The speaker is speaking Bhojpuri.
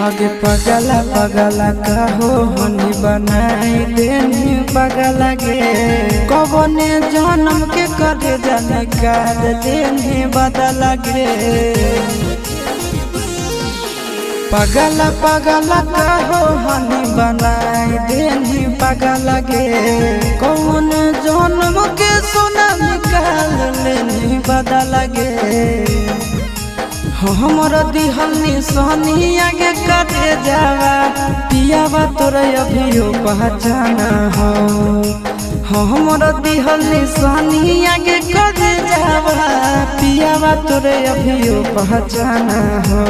आगे पगला पगला कहो हनी बनाई देनी पगला गे कबने जन्म के करे जाने काल देनी बदला गे पगला पगला कहो हनी बनाई देनी पगला गे कौन जन्म के सोना निकाल लेनी बदला गे हमर दिहल निशानी आगे कटे जावा पियावा तोरा अभियो पहचाना हो हमर दिहल निशानी आगे कटे जावा पियावा तोरा अभियो पहचाना हो